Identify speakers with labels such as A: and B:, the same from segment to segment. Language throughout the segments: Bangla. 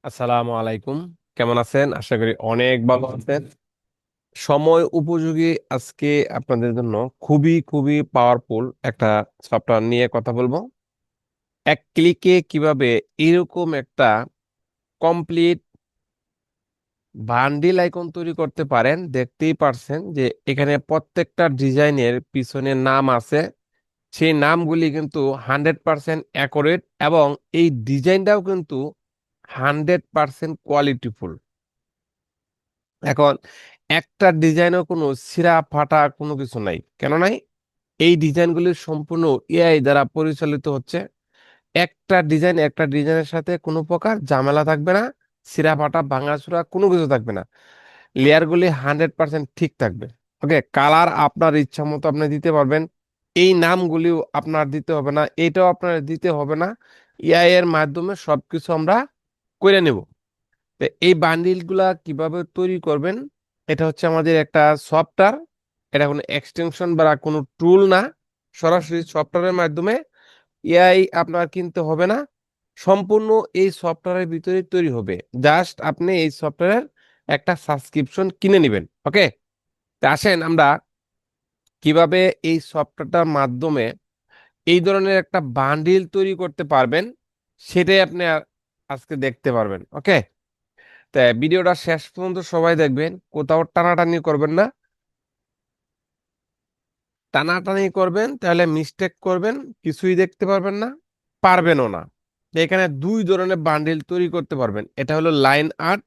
A: আসসালামু আলাইকুম। কেমন আছেন? আশা করি অনেক ভালো আছেন। সময় উপযোগী আজকে আপনাদের জন্য খুবই খুবই পাওয়ারফুল একটা সফটওয়্যার নিয়ে কথা বলবো। এক ক্লিকে কিভাবে এরকম একটা কমপ্লিট বান্ডিল আইকন তৈরি করতে পারেন, দেখতেই পারছেন যে এখানে প্রত্যেকটা ডিজাইনের পিছনে নাম আছে। সেই নামগুলি কিন্তু 100% অ্যাকুরেট এবং এই ডিজাইনটাও কিন্তু 100% কোয়ালিটিফুল। এখন একটা ডিজাইনও কোনো ছিঁড়া ফাটা কোনো কিছু নাই, কেন নাই? এই ডিজাইনগুলি সম্পূর্ণ এআই দ্বারা পরিচালিত হচ্ছে। একটা ডিজাইনের সাথে কোনো প্রকার ঝামেলা থাকবে না, ছিঁড়া ফাটা ভাঙাচোরা কোনো কিছু থাকবে না। লেয়ারগুলি 100% ঠিক থাকবে। ওকে, কালার আপনার ইচ্ছা মতো আপনি দিতে পারবেন। এই নামগুলিও আপনার দিতে হবে না, এটাও আপনার দিতে হবে না। এআই এর মাধ্যমে সবকিছু আমরা করে নেব। তো এই বান্ডিল গুলা কিভাবে তৈরি করবেন? এটা হচ্ছে আমাদের একটা সফটওয়্যার। এটা কোনো এক্সটেনশন বা কোনো টুল না, সরাসরি সফটওয়্যারের মাধ্যমে। এআই আপনার কিনতে হবে না, সম্পূর্ণ এই সফটওয়্যারের ভিতরে তৈরি হবে। জাস্ট আপনি এই সফটওয়্যারের একটা সাবস্ক্রিপশন কিনে নেবেন। ওকে, তা আসেন আমরা কিভাবে এই সফটওয়্যারটার মাধ্যমে এই ধরনের একটা বান্ডিল তৈরি করতে পারবেন, সেটাই আপনি আজকে দেখতে পারবেন। ওকে, তাই ভিডিওটা শেষ পর্যন্ত সবাই দেখবেন, কোথাও টানাটানি করবেন না। টানাটানি করবেন তাহলে মিস্টেক করবেন, কিছুই দেখতে পারবেন না, পারবেনও না। তো এখানে দুই ধরনের বান্ডিল তৈরি করতে পারবেন, এটা হলো লাইন আর্ট।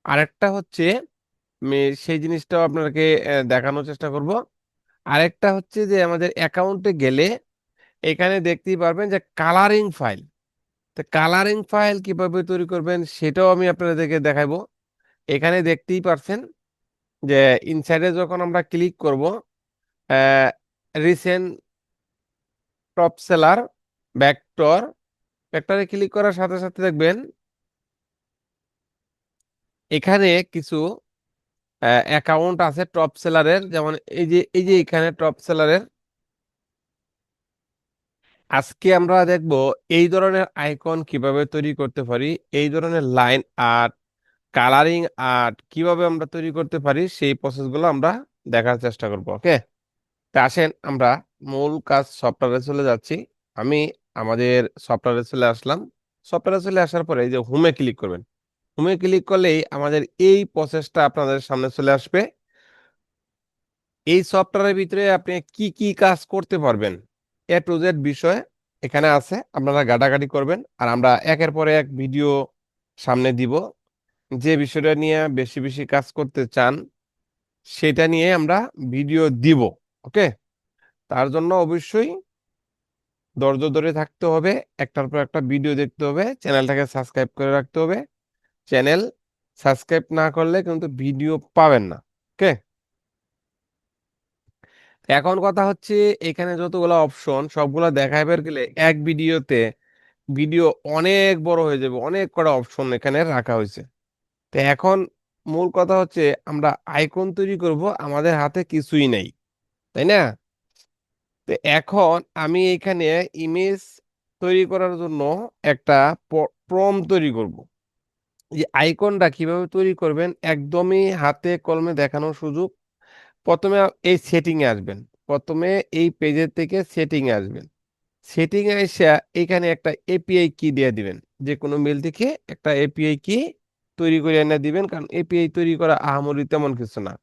A: আরেকটা হচ্ছে আমি সেই জিনিসটাও আপনাকে দেখানোর চেষ্টা করব। আরেকটা হচ্ছে যে আমাদের অ্যাকাউন্টে গেলে এখানে দেখতেই পারবেন যে কালারিং ফাইল। তো কালারিং ফাইল কিভাবে তৈরি করবেন সেটাও আমি আপনাদেরকে দেখাবো। এখানে দেখতেই পারছেন যে ইনসাইডে যখন আমরা ক্লিক করব, রিসেন্ট টপ সেলার ভেক্টর, ভেক্টরে ক্লিক করার সাথে সাথে দেখবেন এখানে কিছু অ্যাকাউন্ট আছে টপ সেলারের, যেমন এই যে এখানে টপ সেলারের। আজকে আমরা দেখব এই ধরনের আইকন কিভাবে তৈরি করতে পারি, এই ধরনের লাইন আর্ট, কালারিং আর্ট কিভাবে আমরা তৈরি করতে পারি, সেই প্রসেসগুলো আমরা দেখার চেষ্টা করব। ওকে, তা আসেন আমরা মূল কাজ সফটওয়্যারে চলে যাচ্ছি। আমি আমাদের সফটওয়্যারে চলে আসলাম। সফটওয়্যারে চলে আসার পরে এই যে হোমে ক্লিক করবেন। হোমে ক্লিক করলেই আমাদের এই প্রসেসটা আপনাদের সামনে চলে আসবে। এই সফটওয়্যারের ভিতরে আপনি কি কি কাজ করতে পারবেন, এ টু জেড বিষয় এখানে আছে। আপনারা ঘাটাঘাটি করবেন আর আমরা একের পরে এক ভিডিও সামনে দিব। যে বিষয়টা নিয়ে বেশি বেশি কাজ করতে চান সেটা নিয়ে আমরা ভিডিও দিব। ওকে, তার জন্য অবশ্যই ধৈর্য ধরে থাকতে হবে, একটার পর একটা ভিডিও দেখতে হবে, চ্যানেলটাকে সাবস্ক্রাইব করে রাখতে হবে। চ্যানেল সাবস্ক্রাইব না করলে কিন্তু ভিডিও পাবেন না। ওকে, এখন কথা হচ্ছে এখানে যতগুলো অপশন সবগুলো দেখাইবার গেলে এক ভিডিওতে ভিডিও অনেক বড় হয়ে যাবে, অনেক কটা অপশন এখানে রাখা হয়েছে। তো এখন মূল কথা হচ্ছে আমরা আইকন তৈরি করব, আমাদের হাতে কিছুই নেই, তাই না? তো এখন আমি এখানে ইমেজ তৈরি করার জন্য একটা প্রম তৈরি করব। যে আইকনটা কিভাবে তৈরি করবেন একদমই হাতে কলমে দেখানোর সুযোগ। প্রথমে এই সেটিং এ আসবেন, প্রথমে এই পেজের থেকে সেটিং এ আসবেন। সেটিং এ এসে এখানে একটা এপিআই কি দিয়ে দিবেন, যে কোনো মেল থেকে একটা এপিআই কি তৈরি করে এনে দিবেন, কারণ এপিআই তৈরি করা আহামরি তেমন কিছু না।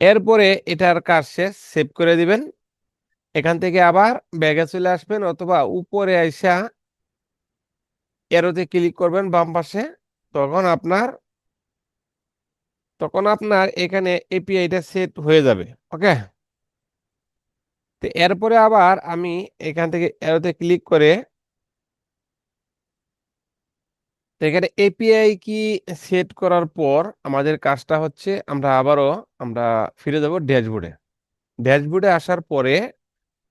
A: এরপরে এটার কাজ শেষ, সেভ করে দিবেন। এখান থেকে আবার ব্যাগে চলে আসবেন অথবা উপরে আইসা এরোতে ক্লিক করবেন বাম পাশে। তখন আপনার তখন আপনার এখানে এপিআইটা সেট হয়ে যাবে। ওকে, তো এরপরে আবার আমি এখান থেকে এরোতে ক্লিক করে, তো এখানে এপিআই কি সেট করার পর আমাদের কাজটা হচ্ছে আমরা ফিরে যাব ড্যাশবোর্ডে। ড্যাশবোর্ডে আসার পরে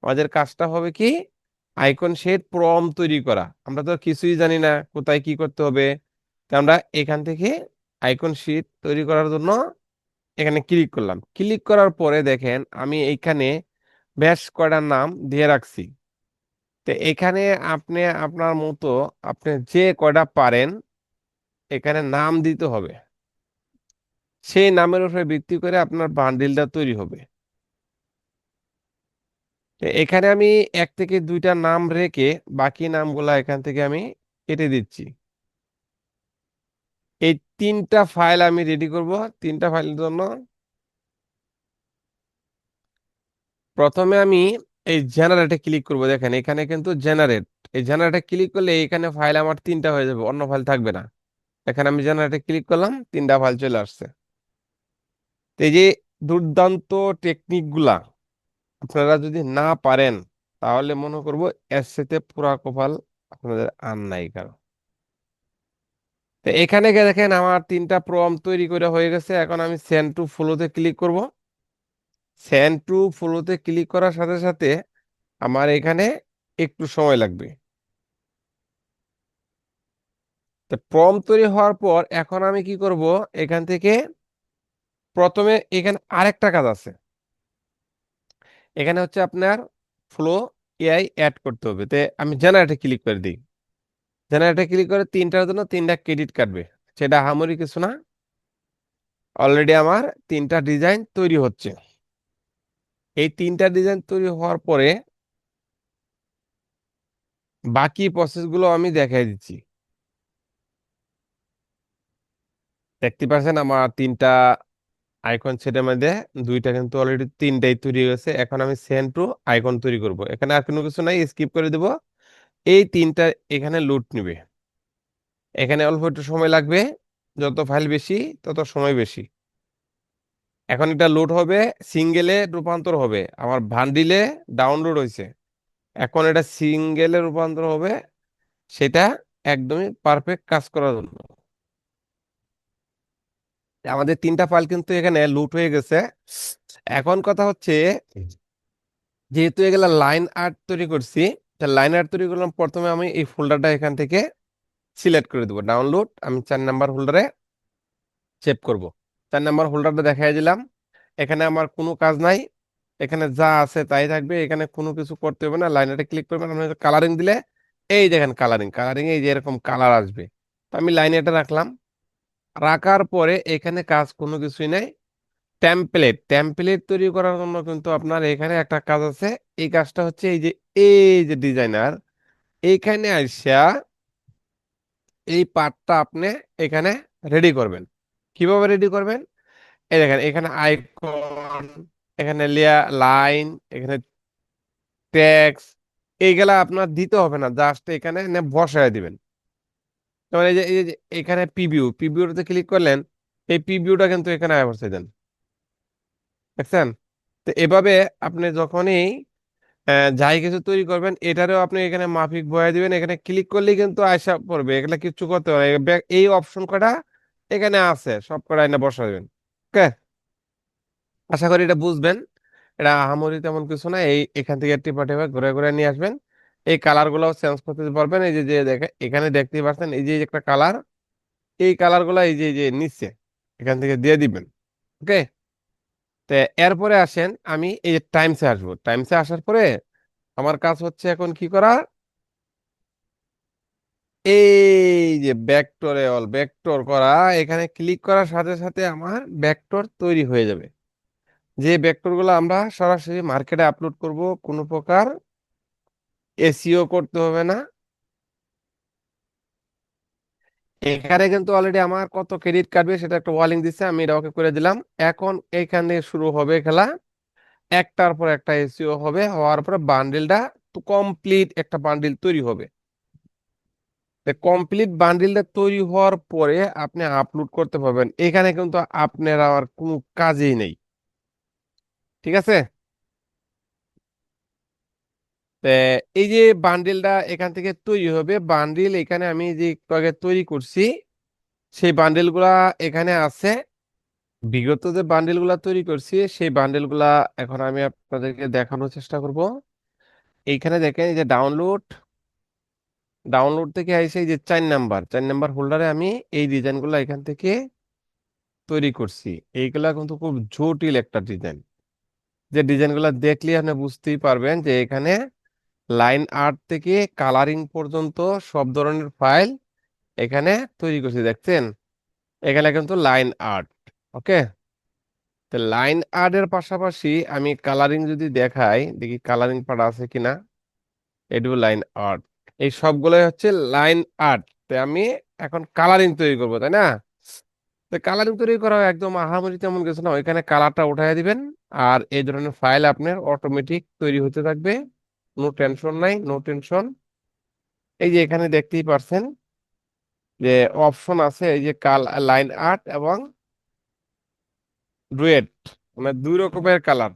A: আমাদের কাজটা হবে কি, আইকন শেড প্রম তৈরি করা। আমরা তো কিছুই জানি না কোথায় কি করতে হবে। তো আমরা এখান থেকে আইকন শিট তৈরি করার জন্য এখানে ক্লিক করলাম। ক্লিক করার পরে দেখেন আমি এইখানে বেশ কয়টা নাম দিয়ে রাখছি। তো এখানে আপনি আপনার মতো আপনি যে কয়টা পারেন এখানে নাম দিতে হবে। সেই নামের উপরে ভিত্তি করে আপনার বান্ডিলটা তৈরি হবে। তো এখানে আমি এক থেকে দুইটা নাম রেখে বাকি নামগুলা এখান থেকে আমি কেটে দিচ্ছি। এই তিনটা ফাইল আমি রেডি করব। তিনটা ফাইলের জন্য প্রথমে আমি এই জেনারেটে ক্লিক করব। দেখেন এখানে কিন্তু জেনারেট, এই জেনারেটে ক্লিক করলে এখানে ফাইল আমার তিনটা হয়ে যাবে, অন্য ফাইল থাকবে না। এখানে আমি জেনারেটে ক্লিক করলাম, তিনটা ফাইল চলে আসছে। তো এই যে দুর্দান্ত টেকনিক গুলা আপনারা যদি না পারেন তাহলে মনে করব এর সাথে পুরা কপাল আপনাদের আর নাই কারো। তো এখানে গিয়ে দেখেন আমার তিনটা প্রম্পট তৈরি করে হয়ে গেছে। এখন আমি সেন্ড টু ফলোতে ক্লিক করব। সেন্ড টু ফলোতে ক্লিক করার সাথে সাথে আমার এখানে একটু সময় লাগবে। তো প্রম্পট তৈরি হওয়ার পর এখন আমি কি করব, এখান থেকে প্রথমে এখানে আরেকটা কাজ আছে। এখানে হচ্ছে আপনার ফ্লো এআই অ্যাড করতে হবে। তো আমি জেনারেটে ক্লিক করে দিই। জেনারেটে ক্লিক করে তিনটার জন্য তিনটা ক্রেডিট কাটবে, সেটা আহামরি কিছু না। অলরেডি আমার তিনটা ডিজাইন তৈরি হচ্ছে। এই তিনটা ডিজাইন তৈরি হওয়ার পরে বাকি প্রসেসগুলো আমি দেখাই দিচ্ছি। দেখতে পাচ্ছেন আমার তিনটা আইকন সেটের মধ্যে দুইটা কিন্তু অলরেডি তিনটাই তৈরি হয়ে গেছে। এখন আমি সেন্ড টু আইকন তৈরি করব। এখানে আর কোনো কিছু নাই, স্কিপ করে দেব। এই তিনটা এখানে লোড নিবে। এখানে অল্প একটু সময় লাগবে, যত ফাইল বেশি তত সময় বেশি। এখন এটা লোড হবে, সিঙ্গেলে রূপান্তর হবে। আমার বান্ডিলে ডাউনলোড হয়েছে, এখন এটা সিঙ্গেলে রূপান্তর হবে, সেটা একদমই পারফেক্ট কাজ করার জন্য। আমাদের তিনটা ফাইল কিন্তু এখানে লুট হয়ে গেছে। এখন কথা হচ্ছে, যেহেতু এগুলা লাইন আর্ট তৈরি করছি, লাইন আর্ট তৈরি করলাম, প্রথমে আমি এই ফোল্ডারটা এখান থেকে সিলেক্ট করে দেবো। ডাউনলোড, আমি 4 নাম্বার হোল্ডারে সেভ করব। 4 নাম্বার হোল্ডারটা দেখাই দিলাম। এখানে আমার কোনো কাজ নাই, এখানে যা আছে তাই থাকবে, এখানে কোনো কিছু করতে হবে না। লাইনারে ক্লিক করবেন, আপনি কালারিং দিলে এই দেখেন কালারিং, কালারিং এই যে এরকম কালার আসবে। তো আমি লাইনে এটা রাখলাম। রাখার পরে এখানে কাজ কোনো কিছুই নাই। টেমপ্লেট, টেমপ্লেট তৈরি করার জন্য কিন্তু আপনার এখানে একটা কাজ আছে। এই কাজটা হচ্ছে এই যে ডিজাইনার এইখানে আইসা এই পার্টটা আপনি এখানে রেডি করবেন। কিভাবে রেডি করবেন? এই দেখেন এখানে আইকন, এখানে লেয়ার লাইন, এখানে ট্যাক্স, এইগুলা আপনার দিতে হবে না, জাস্ট এখানে বসায় দিবেন। যেমন এই যে এখানে প্রিভিউতে ক্লিক করলেন, এই প্রিভিউটা কিন্তু এখানে বসাই দেন। দেখছেন? তো এভাবে আপনি যখনই যাই কিছু তৈরি করবেন, এটারেও আপনি এখানে মাফিক বয়া দিবেন। এখানে ক্লিক করলেই কিন্তু আয়সা পড়বে, এগুলা কিচ্ছু করতে হবে না। এই অপশন কটা এখানে আছে, সব কটা এনে বসাবেন। ওকে, আশা করি এটা বুঝবেন। এটা আহামরি তেমন কিছু না। এই এখান থেকে টিপা টিপা ঘুরে ঘুরে নিয়ে আসবেন। এই কালার গুলো চেঞ্জ করতে পারবেন। এই যে যে দেখে এখানে দেখতেই পাচ্ছেন, এই যে একটা কালার, এই কালার গুলা এই যে নিচে এখান থেকে দিয়ে দিবেন। ওকে, তো এরপরে আসেন, আমি এই যে টাইমসে আসবো। টাইমসে আসার পরে আমার কাজ হচ্ছে এখন কি করা, এই যে ভেক্টরে অল ভেক্টর করা, এখানে ক্লিক করার সাথে সাথে আমার ভেক্টর তৈরি হয়ে যাবে। যে ভেক্টর গুলো আমরা সরাসরি মার্কেটে আপলোড করব, কোনো প্রকার এসইও করতে হবে না। এখানে কিন্তু অলরেডি আমার কত ক্রেডিট কাটবে সেটা একটা ওয়ার্নিং দিচ্ছে, আমি এটা ওকে করে দিলাম। এখন এখানে শুরু হবে খেলা, একটার পর একটা এসইও হবে, হওয়ার পরে বান্ডিলটা তো কমপ্লিট একটা বান্ডিল তৈরি হবে। কমপ্লিট বান্ডিলটা তৈরি হওয়ার পরে আপনি আপলোড করতে পারবেন। এখানে কিন্তু আপনার আর কোনো কাজেই নেই। ঠিক আছে? তে এই যে বান্ডিলটা এখান থেকে তৈরি হবে, বান্ডিল এখানে আমি যে একটু আগে তৈরি করছি সেই বান্ডিল গুলা এখানে আছে। বিগত যে বান্ডিল গুলা তৈরি করছি সেই বান্ডিল গুলা এখন আমি আপনাদেরকে দেখানোর চেষ্টা করব। এইখানে দেখেন এই যে ডাউনলোড, ডাউনলোড থেকে আইসে এই যে 4 নাম্বার হোল্ডারে আমি এই ডিজাইন গুলা এখান থেকে তৈরি করছি। এইগুলা কিন্তু খুব জটিল একটা ডিজাইন। যে ডিজাইন গুলা দেখলে আপনি বুঝতেই পারবেন যে এখানে লাইন আর্ট থেকে কালারিং পর্যন্ত সব ধরনের ফাইল এখানে তৈরি করছি, দেখছেন? এখানে কিন্তু লাইন আর্ট। ওকে, তো লাইন আর্ট এর পাশাপাশি আমি কালারিং যদি দেখাই, দেখি কালারিং পার্ট আছে কিনা। এটু লাইন আর্ট, এই সবগুলোই হচ্ছে লাইন আর্ট। তো আমি এখন কালারিং তৈরি করবো, তাই না? তো কালারিং তৈরি করা একদম আহামরি তেমন কিছু না, ওইখানে কালারটা উঠাই দিবেন। আর এই ধরনের ফাইল আপনার অটোমেটিক তৈরি হতে থাকবে। নো টেনশন নাই, নো টেনশন। এই যে এখানে দেখতেই পারছেন যে অপশন আছে, এই যে লাইন আর্ট এবং ডুয়েট, মানে দুই রকমের কালার।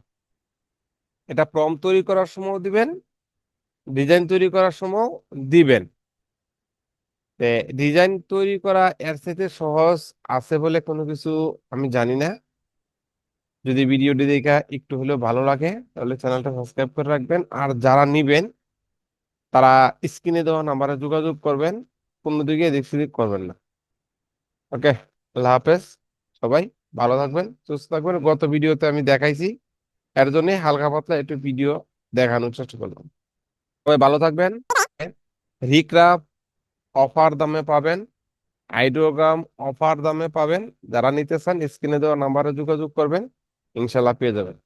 A: এটা প্রম্পট তৈরি করার সময় দিবেন, ডিজাইন তৈরি করার সময় দিবেন। ডিজাইন তৈরি করা এর সাথে সহজ আছে বলে কোনো কিছু আমি জানি না। যদি ভিডিওটি দেখা একটু হলেও ভালো লাগে তাহলে চ্যানেলটা সাবস্ক্রাইব করে রাখবেন। আর যারা নিবেন তারা স্ক্রিনে দেওয়া নাম্বারে যোগাযোগ করবেন, কোনো দিকে এদিক সেদিক করবেন না। ওকে, আল্লাহ হাফেজ। সবাই ভালো থাকবেন, সুস্থ থাকবেন। গত ভিডিওতে আমি দেখাইছি, এর জন্য হালকা পাতলা একটু ভিডিও দেখানোর চেষ্টা করলাম। সবাই ভালো থাকবেন। রিক্রাফট অফার দামে পাবেন, আইডিওগ্রাম অফার দামে পাবেন। যারা নিতে চান স্ক্রিনে দেওয়া নাম্বারে যোগাযোগ করবেন, ইনশাল্লাহ পেয়ে যাবেন।